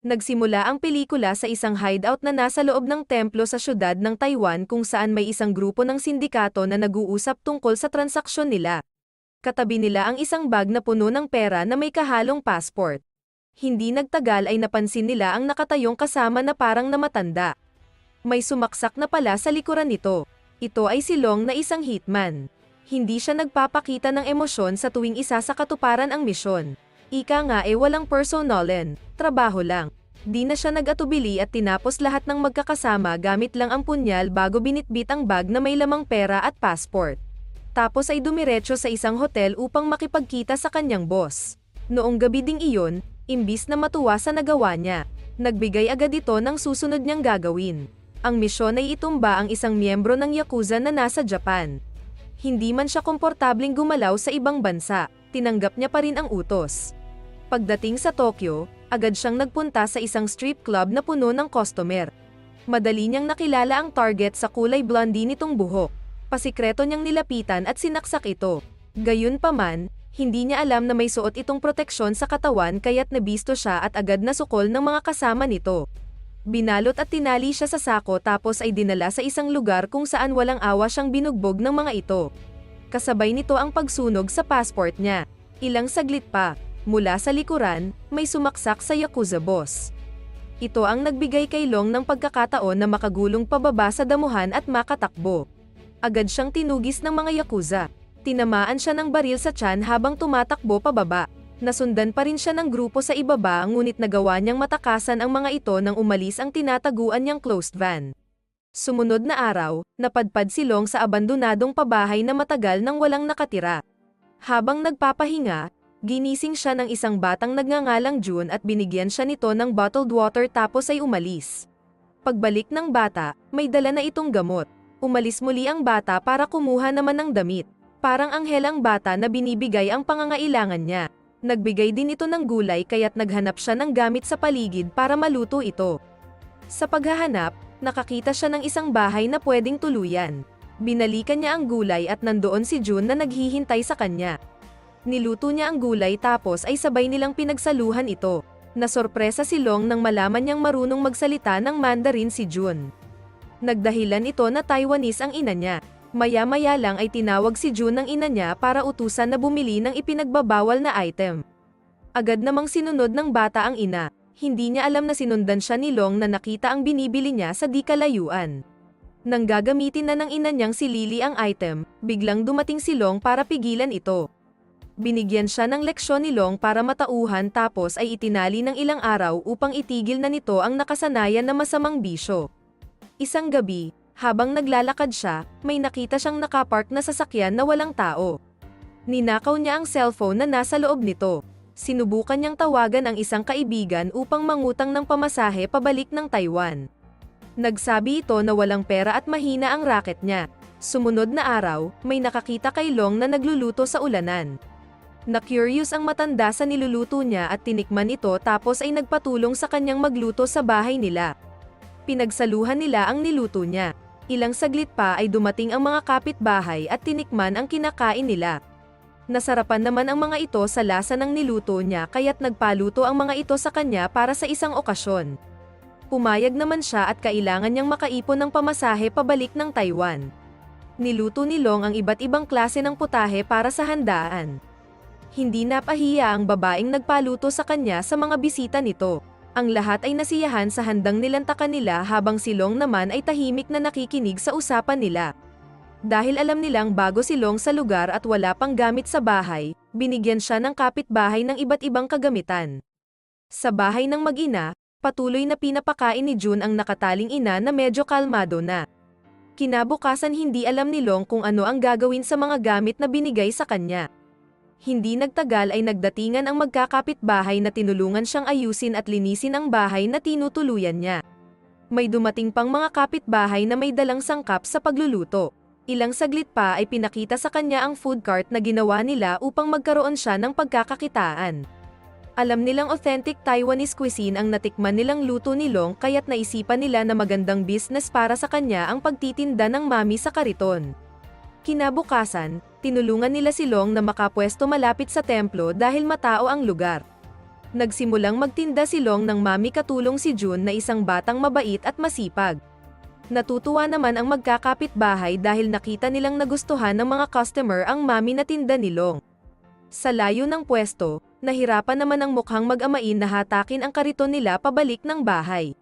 Nagsimula ang pelikula sa isang hideout na nasa loob ng templo sa syudad ng Taiwan kung saan may isang grupo ng sindikato na nag-uusap tungkol sa transaksyon nila. Katabi nila ang isang bag na puno ng pera na may kahalong passport. Hindi nagtagal ay napansin nila ang nakatayong kasama na parang namatanda. May sumaksak na pala sa likuran nito. Ito ay si Long na isang hitman. Hindi siya nagpapakita ng emosyon sa tuwing isa sa katuparan ang misyon. Ika nga walang personalan, trabaho lang. Di na siya nag-atubili at tinapos lahat ng magkakasama gamit lang ang punyal bago binitbit ang bag na may lamang pera at passport. Tapos ay dumiretso sa isang hotel upang makipagkita sa kanyang boss. Noong gabi ding iyon, imbis na matuwa sa nagawa niya, nagbigay agad ito ng susunod niyang gagawin. Ang misyon ay itumba ang isang miyembro ng Yakuza na nasa Japan. Hindi man siya komportabling gumalaw sa ibang bansa, tinanggap niya pa rin ang utos. Pagdating sa Tokyo, agad siyang nagpunta sa isang strip club na puno ng customer. Madali niyang nakilala ang target sa kulay blondie nitong buhok. Pasikreto niyang nilapitan at sinaksak ito. Gayunpaman, hindi niya alam na may suot itong proteksyon sa katawan kaya't nabisto siya at agad nasukol ng mga kasama nito. Binalot at tinali siya sa sako tapos ay dinala sa isang lugar kung saan walang awa siyang binugbog ng mga ito. Kasabay nito ang pagsunog sa passport niya. Ilang saglit pa, mula sa likuran, may sumaksak sa Yakuza boss. Ito ang nagbigay kay Long ng pagkakataon na makagulong pababa sa damuhan at makatakbo. Agad siyang tinugis ng mga Yakuza. Tinamaan siya ng baril sa tiyan habang tumatakbo pababa. Nasundan pa rin siya ng grupo sa ibaba ngunit nagawa niyang matakasan ang mga ito nang umalis ang tinataguan niyang closed van. Sumunod na araw, napadpad si Long sa abandonadong pabahay na matagal nang walang nakatira. Habang nagpapahinga, ginising siya ng isang batang nagngangalang June at binigyan siya nito ng bottled water tapos ay umalis. Pagbalik ng bata, may dala na itong gamot. Umalis muli ang bata para kumuha naman ng damit. Parang anghel ang bata na binibigay ang pangangailangan niya. Nagbigay din ito ng gulay kaya't naghanap siya ng gamit sa paligid para maluto ito. Sa paghahanap, nakakita siya ng isang bahay na pwedeng tuluyan. Binalikan niya ang gulay at nandoon si June na naghihintay sa kanya. Niluto niya ang gulay tapos ay sabay nilang pinagsaluhan ito. Nasorpresa si Long nang malaman niyang marunong magsalita ng Mandarin si June. Nagdahilan ito na Taiwanese ang ina niya. Maya-maya lang ay tinawag si June ng ina niya para utusan na bumili ng ipinagbabawal na item. Agad namang sinunod ng bata ang ina. Hindi niya alam na sinundan siya ni Long na nakita ang binibili niya sa di kalayuan. Nang gagamitin na ng ina niyang si Lily ang item, biglang dumating si Long para pigilan ito. Binigyan siya ng leksyon ni Long para matauhan tapos ay itinali ng ilang araw upang itigil na nito ang nakasanayan na masamang bisyo. Isang gabi, habang naglalakad siya, may nakita siyang nakapark na sasakyan na walang tao. Ninakaw niya ang cellphone na nasa loob nito. Sinubukan niyang tawagan ang isang kaibigan upang mangutang ng pamasahe pabalik ng Taiwan. Nagsabi ito na walang pera at mahina ang racket niya. Sumunod na araw, may nakakita kay Long na nagluluto sa ulanan. Na-curious ang matanda sa niluluto niya at tinikman ito tapos ay nagpatulong sa kanyang magluto sa bahay nila. Pinagsaluhan nila ang niluto niya. Ilang saglit pa ay dumating ang mga kapitbahay at tinikman ang kinakain nila. Nasarapan naman ang mga ito sa lasa ng niluto niya kaya't nagpaluto ang mga ito sa kanya para sa isang okasyon. Pumayag naman siya at kailangan niyang makaipon ng pamasahe pabalik ng Taiwan. Niluto ni Long ang iba't ibang klase ng putahe para sa handaan. Hindi napahiya ang babaeng nagpaluto sa kanya sa mga bisita nito. Ang lahat ay nasiyahan sa handang nilantakan nila habang si Long naman ay tahimik na nakikinig sa usapan nila. Dahil alam nilang bago si Long sa lugar at wala pang gamit sa bahay, binigyan siya ng kapitbahay ng iba't ibang kagamitan. Sa bahay ng mag-ina, patuloy na pinapakain ni June ang nakataling ina na medyo kalmado na. Kinabukasan hindi alam ni Long kung ano ang gagawin sa mga gamit na binigay sa kanya. Hindi nagtagal ay nagdatingan ang magkakapitbahay na tinulungan siyang ayusin at linisin ang bahay na tinutuluyan niya. May dumating pang mga kapitbahay na may dalang sangkap sa pagluluto. Ilang saglit pa ay pinakita sa kanya ang food cart na ginawa nila upang magkaroon siya ng pagkakakitaan. Alam nilang authentic Taiwanese cuisine ang natikman nilang luto ni Long kaya't naisipan nila na magandang business para sa kanya ang pagtitinda ng mami sa kariton. Kinabukasan, tinulungan nila si Long na makapwesto malapit sa templo dahil matao ang lugar. Nagsimulang magtinda si Long ng mami katulong si Jun na isang batang mabait at masipag. Natutuwa naman ang magkakapitbahay dahil nakita nilang nagustuhan ng mga customer ang mami na tinda ni Long. Sa layo ng pwesto, nahirapan naman ang mukhang mag-amain na hatakin ang kariton nila pabalik ng bahay.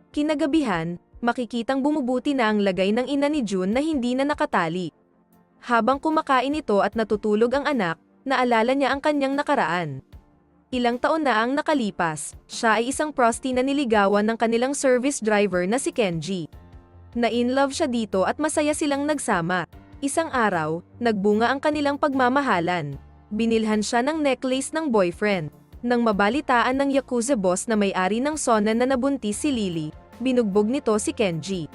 Kinagabihan, makikitang bumubuti na ang lagay ng ina ni Jun na hindi na nakatali. Habang kumakain ito at natutulog ang anak, naalala niya ang kanyang nakaraan. Ilang taon na ang nakalipas, siya ay isang prosti na niligawan ng kanilang service driver na si Kenji. Na-in-love siya dito at masaya silang nagsama. Isang araw, nagbunga ang kanilang pagmamahalan. Binilhan siya ng necklace ng boyfriend. Nang mabalitaan ng Yakuza boss na may-ari ng Sonan na nabuntis si Lily, binugbog nito si Kenji.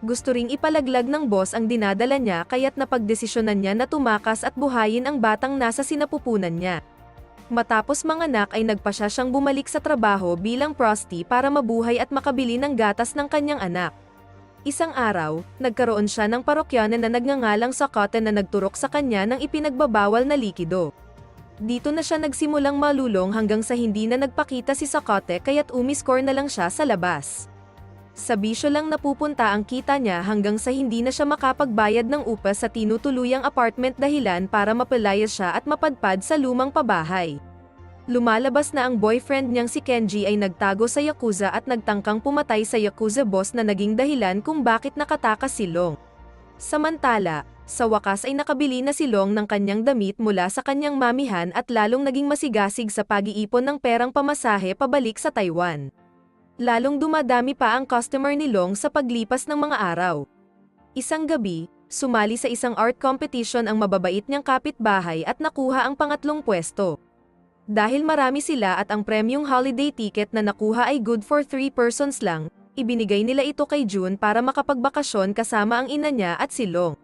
Gusto ring ipalaglag ng boss ang dinadala niya kaya't napagdesisyonan niya na tumakas at buhayin ang batang nasa sinapupunan niya. Matapos manganak ay nagpasya siyang bumalik sa trabaho bilang prosti para mabuhay at makabili ng gatas ng kanyang anak. Isang araw, nagkaroon siya ng parokyanan na nagngangalang Sakata na nagturok sa kanya ng ipinagbabawal na likido. Dito na siya nagsimulang malulong hanggang sa hindi na nagpakita si Sakate kaya't umiskor na lang siya sa labas. Sa bisyo lang napupunta ang kita niya hanggang sa hindi na siya makapagbayad ng upa sa tinutuluyang apartment dahilan para mapalayas siya at mapadpad sa lumang pabahay. Lumalabas na ang boyfriend niyang si Kenji ay nagtago sa Yakuza at nagtangkang pumatay sa Yakuza boss na naging dahilan kung bakit nakatakas si Long. Samantala, sa wakas ay nakabili na si Long ng kanyang damit mula sa kanyang mamihan at lalong naging masigasig sa pag-iipon ng perang pamasahe pabalik sa Taiwan. Lalong dumadami pa ang customer ni Long sa paglipas ng mga araw. Isang gabi, sumali sa isang art competition ang mababait niyang kapitbahay at nakuha ang pangatlong pwesto. Dahil marami sila at ang premium holiday ticket na nakuha ay good for 3 persons lang, ibinigay nila ito kay Jun para makapagbakasyon kasama ang ina niya at si Long.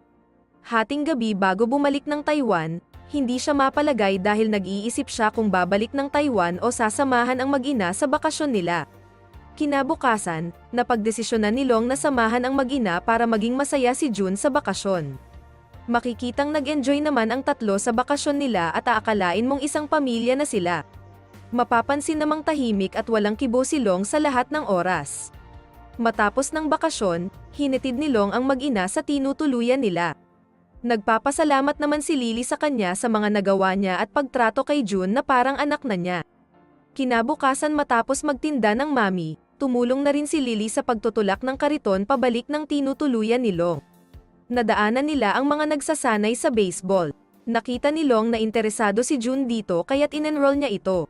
Hating gabi bago bumalik ng Taiwan, hindi siya mapalagay dahil nag-iisip siya kung babalik ng Taiwan o sasamahan ang mag-ina sa bakasyon nila. Kinabukasan, napagdesisyonan ni Long na samahan ang mag-ina para maging masaya si Jun sa bakasyon. Makikitang nag-enjoy naman ang tatlo sa bakasyon nila at aakalain mong isang pamilya na sila. Mapapansin namang tahimik at walang kibo si Long sa lahat ng oras. Matapos ng bakasyon, hinatid ni Long ang mag-ina sa tinutuluyan nila. Nagpapasalamat naman si Lily sa kanya sa mga nagawa niya at pagtrato kay Jun na parang anak na niya. Kinabukasan matapos magtinda ng mami, tumulong na rin si Lily sa pagtutulak ng kariton pabalik ng tinutuluyan ni Long. Nadaanan nila ang mga nagsasanay sa baseball. Nakita ni Long na interesado si Jun dito kaya't in-enroll niya ito.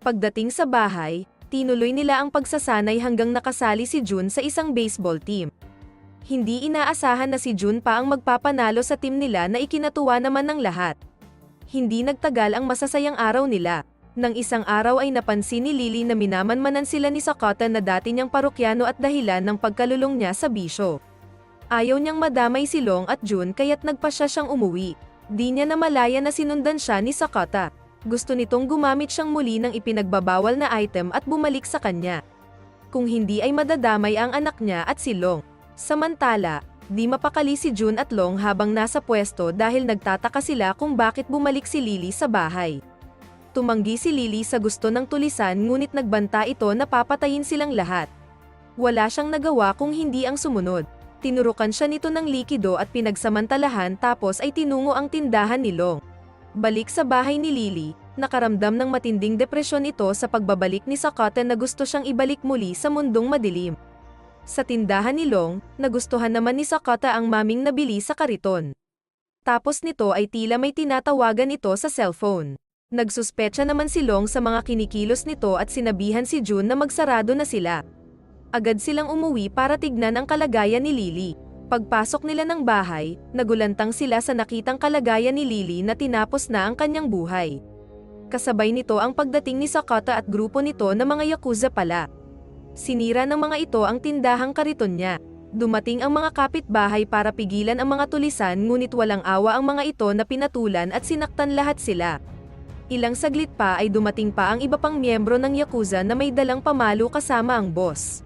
Pagdating sa bahay, tinuloy nila ang pagsasanay hanggang nakasali si Jun sa isang baseball team. Hindi inaasahan na si Jun pa ang magpapanalo sa team nila na ikinatuwa naman ng lahat. Hindi nagtagal ang masasayang araw nila. Nang isang araw ay napansin ni Lily na minamanmanan sila ni Sakata na dati niyang parokyano at dahilan ng pagkalulong niya sa bisyo. Ayaw niyang madamay si Long at Jun kaya't nagpasya siyang umuwi. Di niya namalaya na sinundan siya ni Sakata. Gusto nitong gumamit siyang muli ng ipinagbabawal na item at bumalik sa kanya. Kung hindi ay madadamay ang anak niya at si Long. Samantala, di mapakali si Jun at Long habang nasa pwesto dahil nagtataka sila kung bakit bumalik si Lily sa bahay. Tumanggi si Lily sa gusto ng tulisan ngunit nagbanta ito na papatayin silang lahat. Wala siyang nagawa kung hindi ang sumunod. Tinurukan siya nito ng likido at pinagsamantalahan tapos ay tinungo ang tindahan ni Long. Balik sa bahay ni Lily, nakaramdam ng matinding depresyon ito sa pagbabalik ni Sakata na gusto siyang ibalik muli sa mundong madilim. Sa tindahan ni Long, nagustuhan naman ni Sakata ang maming nabili sa kariton. Tapos nito ay tila may tinatawagan ito sa cellphone. Nagsuspecha naman si Long sa mga kinikilos nito at sinabihan si Jun na magsarado na sila. Agad silang umuwi para tignan ang kalagayan ni Lily. Pagpasok nila ng bahay, nagulantang sila sa nakitang kalagayan ni Lily na tinapos na ang kanyang buhay. Kasabay nito ang pagdating ni Sakata at grupo nito na mga Yakuza pala. Sinira ng mga ito ang tindahang kariton niya. Dumating ang mga kapitbahay para pigilan ang mga tulisan ngunit walang awa ang mga ito na pinatulan at sinaktan lahat sila. Ilang saglit pa ay dumating pa ang iba pang miyembro ng Yakuza na may dalang pamalo kasama ang boss.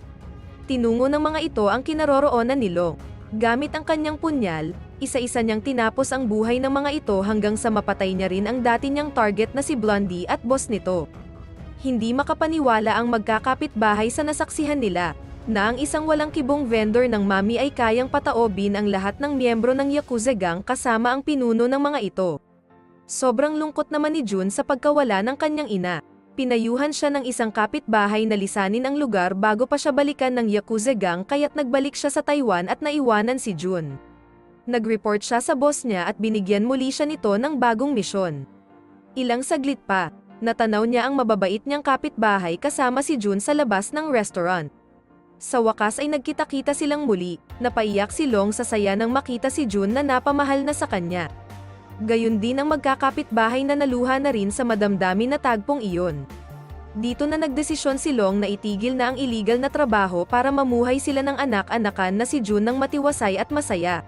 Tinungo ng mga ito ang kinaroroonan ni Long. Gamit ang kanyang punyal, isa-isa niyang tinapos ang buhay ng mga ito hanggang sa mapatay niya rin ang dati niyang target na si Blondie at boss nito. Hindi makapaniwala ang magkakapitbahay sa nasaksihan nila, na ang isang walang kibong vendor ng mami ay kayang pataobin ang lahat ng miyembro ng Yakuza gang kasama ang pinuno ng mga ito. Sobrang lungkot naman ni Jun sa pagkawala ng kanyang ina. Pinayuhan siya ng isang kapitbahay na lisanin ang lugar bago pa siya balikan ng Yakuza gang kaya't nagbalik siya sa Taiwan at naiwanan si Jun. Nag-report siya sa boss niya at binigyan muli siya nito ng bagong misyon. Ilang saglit pa, natanaw niya ang mababait niyang kapitbahay kasama si Jun sa labas ng restaurant. Sa wakas ay nagkita-kita silang muli, napaiyak si Long sa saya nang makita si Jun na napamahal na sa kanya. Gayun din ang magkakapitbahay na naluha na rin sa madamdamin na tagpong iyon. Dito na nagdesisyon si Long na itigil na ang illegal na trabaho para mamuhay sila ng anak-anakan na si Jun ng matiwasay at masaya.